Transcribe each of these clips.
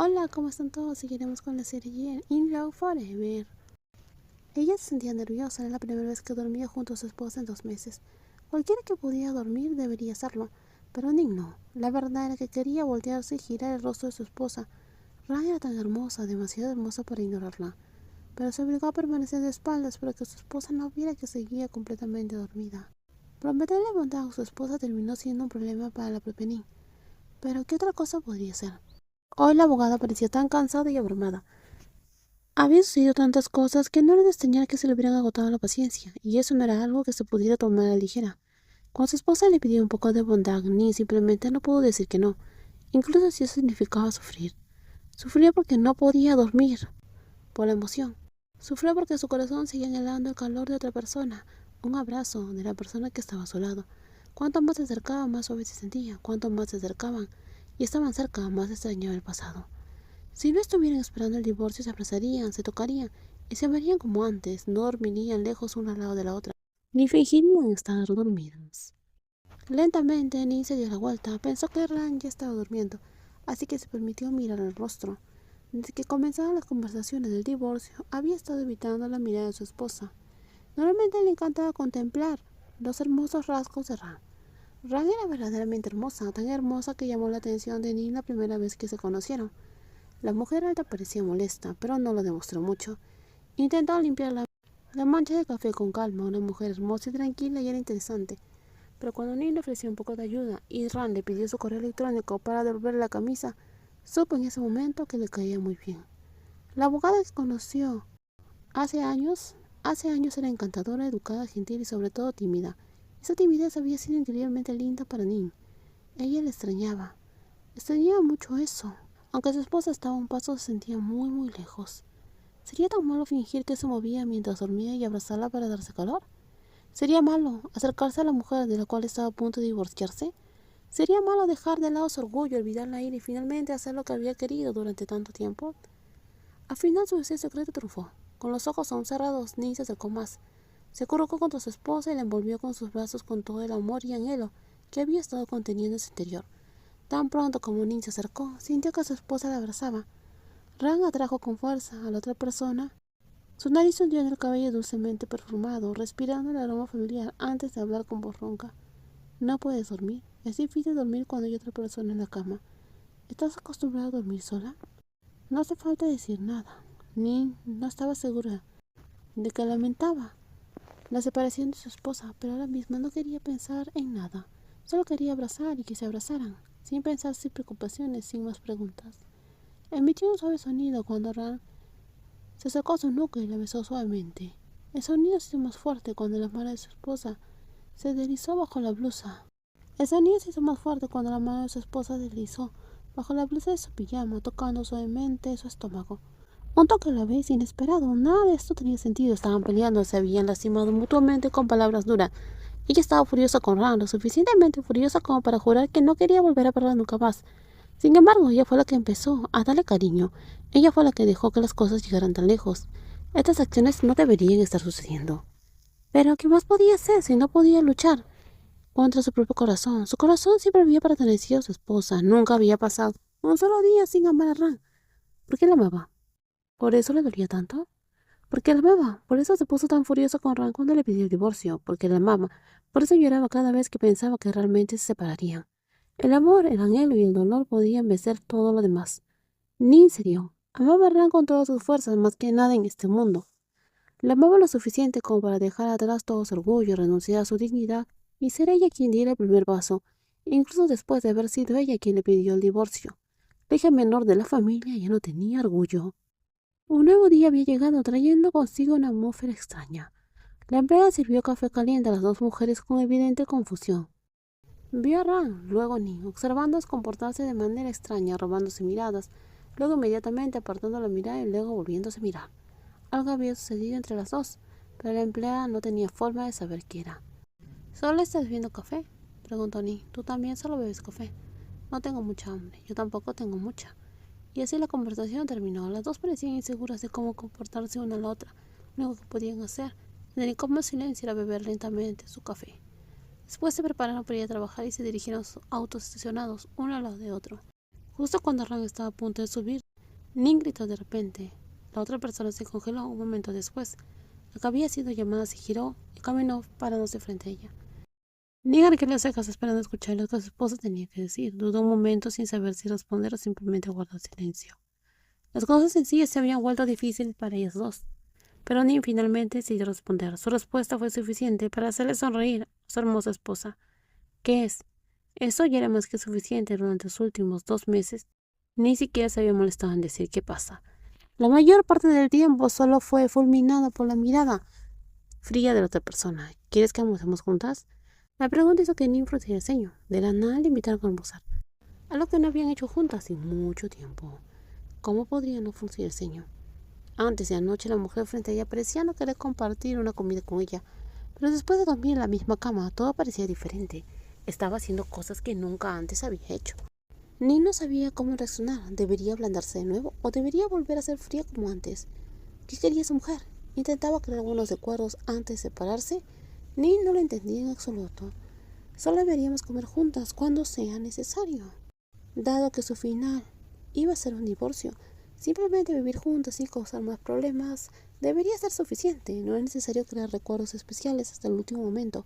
Hola, ¿cómo están todos? Seguiremos con la serie In Love Forever. Ella se sentía nerviosa, era la primera vez que dormía junto a su esposa en 2 meses. Cualquiera que pudiera dormir debería hacerlo, pero Nick no. La verdad era que quería voltearse y girar el rostro de su esposa. Ran era tan hermosa, demasiado hermosa para ignorarla, pero se obligó a permanecer de espaldas para que su esposa no viera que seguía completamente dormida. Prometerle bondad a su esposa terminó siendo un problema para la propia Nick. Pero ¿qué otra cosa podría ser? Hoy la abogada parecía tan cansada y abrumada. Había sucedido tantas cosas que no era de extrañar que se le hubieran agotado la paciencia, y eso no era algo que se pudiera tomar a la ligera. Cuando su esposa le pidió un poco de bondad, ni simplemente no pudo decir que no, incluso si eso significaba sufrir. Sufría porque no podía dormir, por la emoción. Sufría porque su corazón seguía anhelando el calor de otra persona, un abrazo de la persona que estaba a su lado. Cuanto más se acercaba, más suave se sentía. Cuanto más se acercaban y estaban cerca, más extrañaba el pasado. Si no estuvieran esperando el divorcio, se abrazarían, se tocarían y se amarían como antes, no dormirían lejos una al lado de la otra, ni fingirían estar dormidas. Lentamente, Nin se dio la vuelta, pensó que Ran ya estaba durmiendo, así que se permitió mirar el rostro. Desde que comenzaron las conversaciones del divorcio, había estado evitando la mirada de su esposa. Normalmente le encantaba contemplar los hermosos rasgos de Ran. Ran era verdaderamente hermosa, tan hermosa que llamó la atención de Nin la primera vez que se conocieron. La mujer alta parecía molesta, pero no lo demostró mucho. Intentó limpiar la mancha de café con calma. Una mujer hermosa y tranquila y era interesante. Pero cuando Neil le ofreció un poco de ayuda y Ran le pidió su correo electrónico para devolverle la camisa, supo en ese momento que le caía muy bien. La abogada que conoció hace años, era encantadora, educada, gentil y sobre todo tímida. Esa timidez había sido increíblemente linda para Nin. Ella le extrañaba. Extrañaba mucho eso. Aunque su esposa estaba a un paso, se sentía muy, muy lejos. ¿Sería tan malo fingir que se movía mientras dormía y abrazarla para darse calor? ¿Sería malo acercarse a la mujer de la cual estaba a punto de divorciarse? ¿Sería malo dejar de lado su orgullo, olvidar la ira y finalmente hacer lo que había querido durante tanto tiempo? Al final su deseo secreto triunfó. Con los ojos aún cerrados, Nin se acercó más. Se colocó contra su esposa y la envolvió con sus brazos con todo el amor y anhelo que había estado conteniendo en su interior. Tan pronto como Nin se acercó, sintió que su esposa la abrazaba. Ran atrajo con fuerza a la otra persona. Su nariz hundió en el cabello dulcemente perfumado, respirando el aroma familiar antes de hablar con voz ronca. No puedes dormir. Es difícil dormir cuando hay otra persona en la cama. ¿Estás acostumbrada a dormir sola? No hace falta decir nada. Nin no estaba segura de que lamentaba la separación de su esposa, pero ahora mismo no quería pensar en nada. Solo quería abrazar y que se abrazaran, sin pensar, sin preocupaciones, sin más preguntas. Emitió un suave sonido cuando Ran se acercó a su nuca y la besó suavemente. El sonido se hizo más fuerte cuando la mano de su esposa se deslizó bajo la blusa. El sonido se hizo más fuerte cuando la mano de su esposa se deslizó bajo la blusa de su pijama, tocando suavemente su estómago. Un toque a la vez inesperado. Nada de esto tenía sentido. Estaban peleando, se habían lastimado mutuamente con palabras duras. Ella estaba furiosa con Ran, lo suficientemente furiosa como para jurar que no quería volver a verla nunca más. Sin embargo, ella fue la que empezó a darle cariño. Ella fue la que dejó que las cosas llegaran tan lejos. Estas acciones no deberían estar sucediendo. Pero, ¿qué más podía hacer si no podía luchar contra su propio corazón? Su corazón siempre había pertenecido a su esposa. Nunca había pasado un solo día sin amar a Ran. ¿Por qué la amaba? ¿Por eso le dolía tanto? Porque la amaba. Por eso se puso tan furioso con Ran cuando le pidió el divorcio. Porque la amaba. Por eso lloraba cada vez que pensaba que realmente se separarían. El amor, el anhelo y el dolor podían vencer todo lo demás. Nin se dio. Amaba a Ran con todas sus fuerzas más que nada en este mundo. La amaba lo suficiente como para dejar atrás todo su orgullo, renunciar a su dignidad y ser ella quien diera el primer paso, incluso después de haber sido ella quien le pidió el divorcio. La hija menor de la familia ya no tenía orgullo. Un nuevo día había llegado trayendo consigo una atmósfera extraña. La empleada sirvió café caliente a las dos mujeres con evidente confusión. Vio a Ran, luego a Nin, observándolos comportarse de manera extraña, robándose miradas, luego inmediatamente apartando la mirada y luego volviéndose a mirar. Algo había sucedido entre las dos, pero la empleada no tenía forma de saber qué era. ¿Solo estás bebiendo café?, preguntó Nin. ¿Tú también solo bebes café? No tengo mucha hambre. Yo tampoco tengo mucha. Y así la conversación terminó. Las dos parecían inseguras de cómo comportarse una a la otra. Lo único que podían hacer en el incómodo silencio era beber lentamente su café. Después se prepararon para ir a trabajar y se dirigieron a sus autos estacionados, uno al lado de otro. Justo cuando Ran estaba a punto de subir, Ning gritó de repente. La otra persona se congeló un momento después. La que había sido llamada se giró y caminó parándose frente a ella. Ning arqueó las cejas esperando escuchar lo que su esposa tenía que decir. Dudó un momento sin saber si responder o simplemente guardó silencio. Las cosas en sí se habían vuelto difíciles para ellas dos, pero Ning finalmente decidió responder. Su respuesta fue suficiente para hacerle sonreír a su hermosa esposa. ¿Qué es? Eso ya era más que suficiente durante los últimos 2 meses. Ni siquiera se había molestado en decir qué pasa. La mayor parte del tiempo solo fue fulminada por la mirada fría de la otra persona. ¿Quieres que almorcemos juntas? La pregunta hizo que Ning frunciera el ceño. De la nada le invitaron a almorzar, algo que no habían hecho juntas en mucho tiempo. ¿Cómo podría no fruncir el ceño? Antes de anoche la mujer frente a ella parecía no querer compartir una comida con ella, pero después de dormir en la misma cama todo parecía diferente. Estaba haciendo cosas que nunca antes había hecho. Ni no sabía cómo reaccionar. ¿Debería ablandarse de nuevo o debería volver a ser fría como antes? ¿Qué quería esa mujer? Intentaba crear algunos recuerdos antes de separarse. Ni no lo entendía en absoluto. Solo deberíamos comer juntas cuando sea necesario. Dado que su final iba a ser un divorcio, simplemente vivir juntas sin causar más problemas debería ser suficiente. No es necesario crear recuerdos especiales hasta el último momento,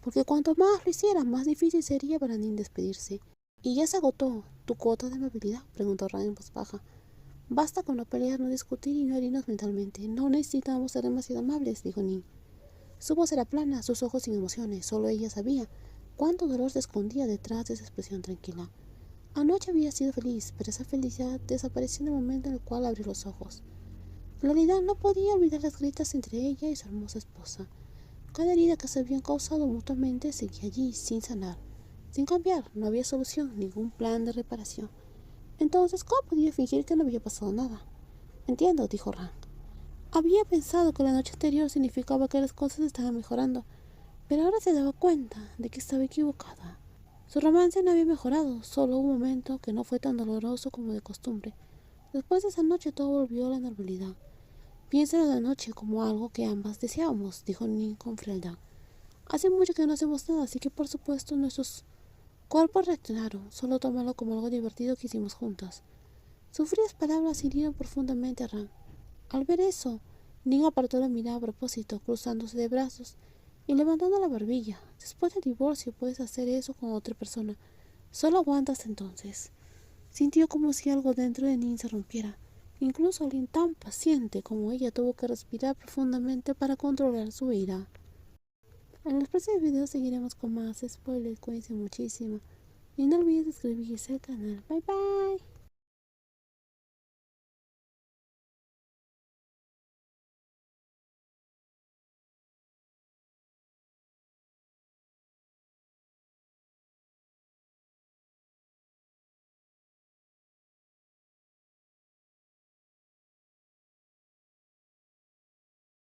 porque cuanto más lo hiciera, más difícil sería para Nin despedirse. ¿Y ya se agotó tu cuota de amabilidad?, preguntó Ryan en voz baja. Basta con no pelear, no discutir y no herirnos mentalmente. No necesitamos ser demasiado amables, dijo Nin. Su voz era plana, sus ojos sin emociones. Solo ella sabía cuánto dolor se escondía detrás de esa expresión tranquila. Anoche había sido feliz, pero esa felicidad desapareció en el momento en el cual abrió los ojos. En realidad no podía olvidar las grietas entre ella y su hermosa esposa. Cada herida que se habían causado mutuamente seguía allí, sin sanar, sin cambiar. No había solución, ningún plan de reparación. Entonces, ¿cómo podía fingir que no había pasado nada? Entiendo, dijo Rand. Había pensado que la noche anterior significaba que las cosas estaban mejorando, pero ahora se daba cuenta de que estaba equivocada. Su romance no había mejorado, solo un momento que no fue tan doloroso como de costumbre. Después de esa noche todo volvió a la normalidad. Piensa en la noche como algo que ambas deseábamos, dijo Nin con frialdad. Hace mucho que no hacemos nada, así que por supuesto nuestros cuerpos reaccionaron. Solo tómalo como algo divertido que hicimos juntas. Sus frías palabras hirieron profundamente a Ran. Al ver eso, Nin apartó la mirada a propósito, cruzándose de brazos y levantando la barbilla. Después del divorcio puedes hacer eso con otra persona. Solo aguantas entonces. Sintió como si algo dentro de Nin se rompiera. Incluso alguien tan paciente como ella tuvo que respirar profundamente para controlar su ira. En los próximos videos seguiremos con más spoilers. Cuídense muchísimo y no olvides suscribirse al canal. Bye bye.